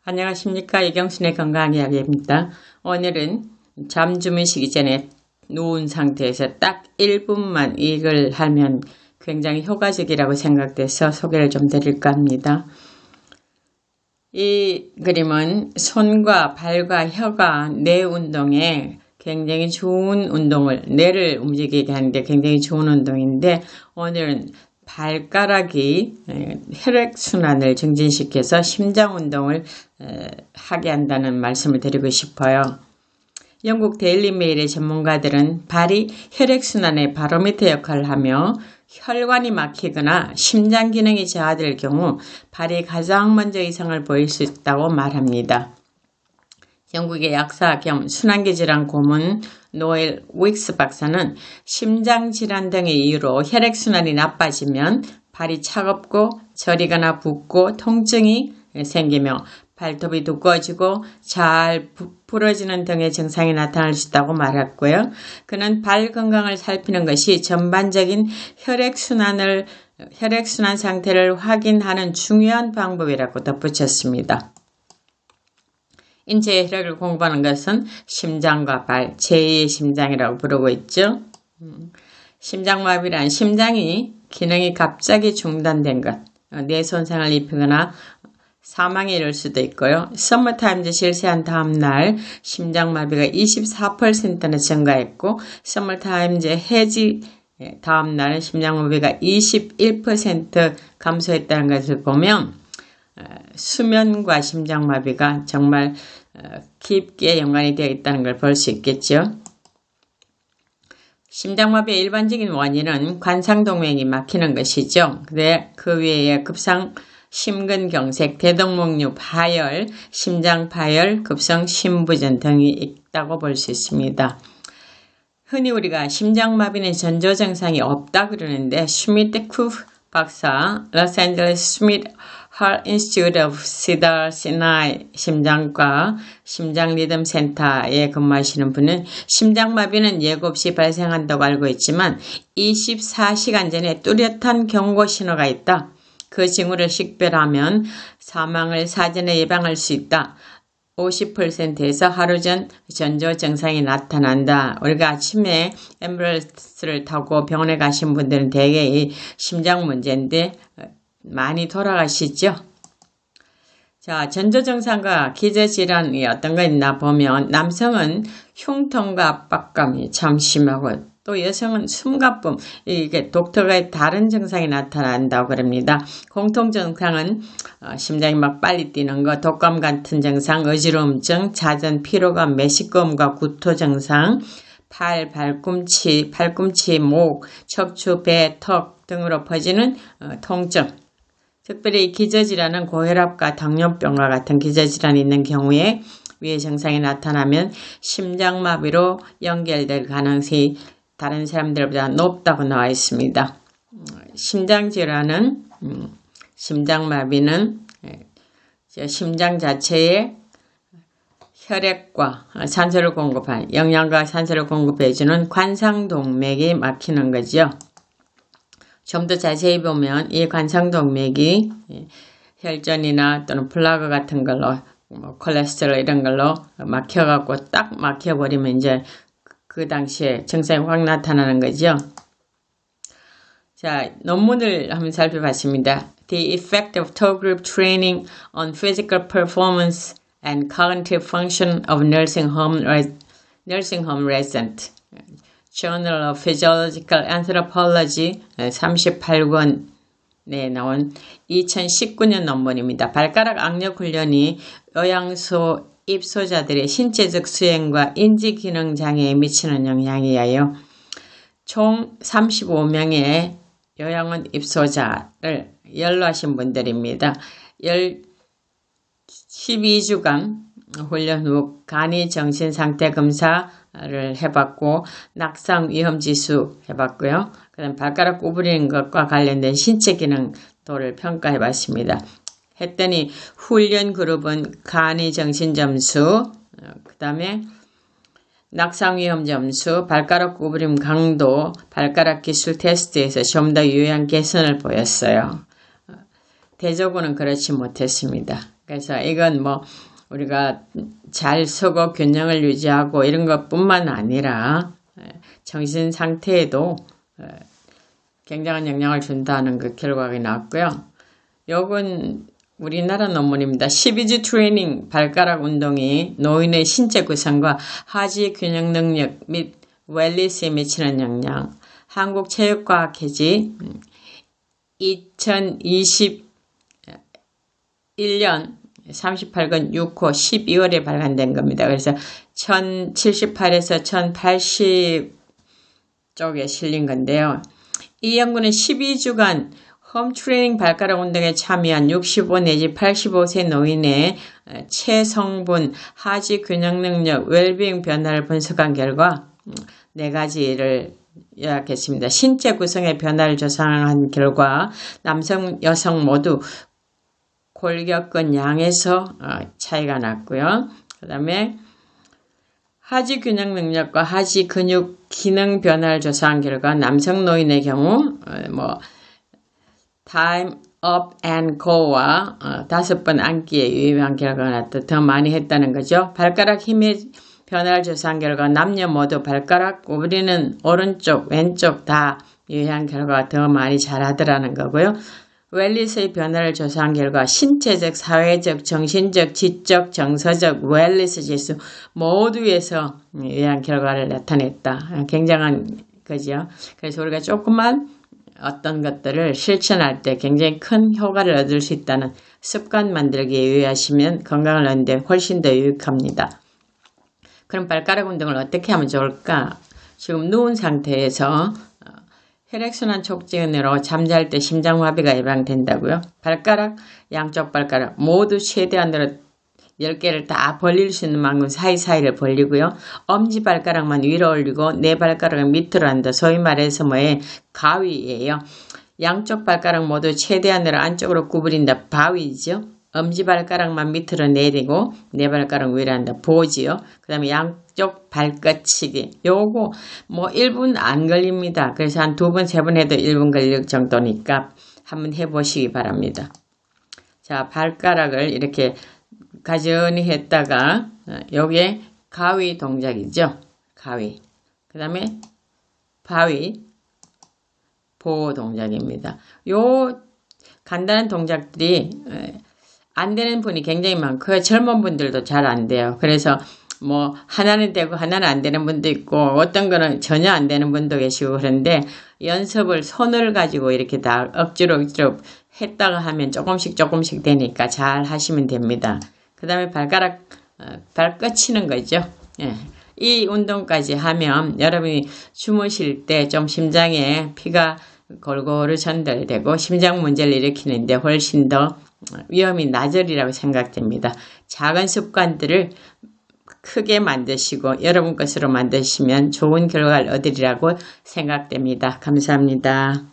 안녕하십니까. 이경순의 건강이야기입니다. 오늘은 잠 주무시기 전에 누운 상태에서 딱 1분만 이걸 하면 굉장히 효과적이라고 생각돼서 소개를 좀 드릴까 합니다. 이 그림은 손과 발과 혀가 뇌 운동에 굉장히 좋은 운동을, 뇌를 움직이게 하는데 굉장히 좋은 운동인데, 오늘은 발가락이 혈액순환을 증진시켜서 심장운동을 하게 한다는 말씀을 드리고 싶어요. 영국 데일리메일의 전문가들은 발이 혈액순환의 바로미터 역할을 하며 혈관이 막히거나 심장 기능이 저하될 경우 발이 가장 먼저 이상을 보일 수 있다고 말합니다. 영국의 약사 겸 순환기 질환 고문 노엘 윅스 박사는 심장질환 등의 이유로 혈액순환이 나빠지면 발이 차갑고 저리거나 붓고 통증이 생기며 발톱이 두꺼워지고 잘 부러지는 등의 증상이 나타날 수 있다고 말했고요. 그는 발 건강을 살피는 것이 전반적인 혈액순환 상태를 확인하는 중요한 방법이라고 덧붙였습니다. 인체의 혈액을 공부하는 것은 심장과 발, 제2의 심장이라고 부르고 있죠. 심장마비란 심장이 기능이 갑자기 중단된 것, 뇌 손상을 입히거나 사망에 이를 수도 있고요. 서머타임즈 실시한 다음날 심장마비가 24%나 증가했고, 서머타임즈 해지 다음날 심장마비가 21% 감소했다는 것을 보면 수면과 심장마비가 정말 깊게 연관이 되어 있다는 걸 볼 수 있겠죠. 심장마비의 일반적인 원인은 관상동맥이 막히는 것이죠. 근데 그 외에 급성 심근경색, 대동목류 파열, 심장 파열, 급성 심부전 등이 있다고 볼 수 있습니다. 흔히 우리가 심장마비는 전조 증상이 없다 그러는데 슈미트 쿠프 박사, 로스앤젤레스 슈미트 Heart Institute of Cedar Sinai 심장과 심장리듬센터에 근무하시는 분은 심장마비는 예고 없이 발생한다고 알고 있지만 24시간 전에 뚜렷한 경고 신호가 있다. 그 징후를 식별하면 사망을 사전에 예방할 수 있다. 50%에서 하루 전 전조 증상이 나타난다. 우리가 아침에 앰뷸런스를 타고 병원에 가신 분들은 대개 이 심장 문제인데 많이 돌아가시죠? 자, 전조 증상과 기저질환이 어떤 거 있나 보면 남성은 흉통과 압박감이 참 심하고 또 여성은 숨가쁨, 이게 독특하게 다른 증상이 나타난다고 그럽니다. 공통 증상은 심장이 막 빨리 뛰는 거, 독감 같은 증상, 어지러움증, 잦은 피로감, 메시꺼움과 구토 증상, 팔꿈치, 목, 척추, 배, 턱 등으로 퍼지는 통증. 특별히 기저질환은 고혈압과 당뇨병과 같은 기저질환이 있는 경우에 위의 증상이 나타나면 심장마비로 연결될 가능성이 다른 사람들보다 높다고 나와 있습니다. 심장질환은, 심장마비는 심장 자체에 혈액과 산소를 공급한, 영양과 산소를 공급해주는 관상동맥이 막히는 거죠. 좀 더 자세히 보면 이 관상동맥이 혈전이나 또는 플라그 같은 걸로 콜레스테롤 이런 걸로 막혀갖고 딱 막혀버리면 이제 그 당시에 증상이 확 나타나는 거죠. 자, 논문을 한번 살펴봤습니다. The effect of toe group training on physical performance and cognitive function of nursing home resident. Journal of Physiological Anthropology 38권에 나온 2019년 논문입니다. 발가락 악력 훈련이 요양소 입소자들의 신체적 수행과 인지기능 장애에 미치는 영향이에요. 총 35명의 요양원 입소자를 연로하신 분들입니다. 12주간 훈련 후 간이 정신상태 검사를 해봤고 낙상 위험지수 해봤고요. 그 다음 발가락 구부리는 것과 관련된 신체 기능도를 평가해봤습니다. 했더니 훈련 그룹은 간이 정신 점수, 그 다음에 낙상 위험 점수, 발가락 구부림 강도, 발가락 기술 테스트에서 좀 더 유효한 개선을 보였어요. 대조군은 그렇지 못했습니다. 그래서 이건 뭐 우리가 잘 서고 균형을 유지하고 이런 것뿐만 아니라 정신 상태에도 굉장한 영향을 준다는 그 결과가 나왔고요. 요건 우리나라 논문입니다. 12주 트레이닝 발가락 운동이 노인의 신체 구성과 하지 균형 능력 및 웰리스에 미치는 영향. 한국체육과학회지 2021년 38권 6호 12월에 발간된 겁니다. 그래서 1078에서 1080 쪽에 실린 건데요. 이 연구는 12주간 홈 트레이닝 발가락 운동에 참여한 65 내지 85세 노인의 체성분, 하지 균형 능력, 웰빙 변화를 분석한 결과 4가지를 요약했습니다. 신체 구성의 변화를 조사한 결과 남성, 여성 모두 골격근 양에서 차이가 났고요. 그 다음에 하지 균형 능력과 하지 근육 기능 변화를 조사한 결과 남성 노인의 경우 time up and go와 5번 앉기에 유의한 결과가 나왔다. 더 많이 했다는 거죠. 발가락 힘의 변화를 조사한 결과 남녀 모두 발가락 구부리는 오른쪽, 왼쪽 다 유의한 결과가 더 많이 잘하더라는 거고요. 웰리스의 변화를 조사한 결과 신체적, 사회적, 정신적, 지적, 정서적 웰리스 지수 모두에서 유의한 결과를 나타냈다. 굉장한 거죠. 그래서 우리가 조금만 어떤 것들을 실천할 때 굉장히 큰 효과를 얻을 수 있다는 습관 만들기에 유의하시면 건강을 얻는데 훨씬 더 유익합니다. 그럼 발가락 운동을 어떻게 하면 좋을까? 지금 누운 상태에서 혈액순환 촉진으로 잠잘 때 심장마비가 예방된다고요. 발가락, 양쪽 발가락 모두 최대한으로 10개를 다 벌릴 수 있는 만큼 사이사이를 벌리고요. 엄지발가락만 위로 올리고 네 발가락은 밑으로 한다. 소위 말해서 가위예요. 양쪽 발가락 모두 최대한으로 안쪽으로 구부린다. 바위죠. 엄지발가락만 밑으로 내리고 네 발가락 위로 한다. 보지요. 그 다음에 양쪽 발끝치기. 요거 1분 안 걸립니다. 그래서 한 2번, 3번 해도 1분 걸릴 정도니까 한번 해보시기 바랍니다. 자, 발가락을 이렇게 가전히 했다가 요게 가위 동작이죠. 가위. 그 다음에 바위 보호 동작입니다. 요 간단한 동작들이 안 되는 분이 굉장히 많고요. 젊은 분들도 잘 안 돼요. 그래서 하나는 되고 하나는 안 되는 분도 있고 어떤 거는 전혀 안 되는 분도 계시고 그런데 연습을 손을 가지고 이렇게 다 억지로 했다가 하면 조금씩 되니까 잘 하시면 됩니다. 그 다음에 발끝 치는 거죠. 예. 이 운동까지 하면 여러분이 주무실 때 좀 심장에 피가 골고루 전달되고 심장 문제를 일으키는데 훨씬 더 위험이 낮으리라고 생각됩니다. 작은 습관들을 크게 만드시고 여러분 것으로 만드시면 좋은 결과를 얻으리라고 생각됩니다. 감사합니다.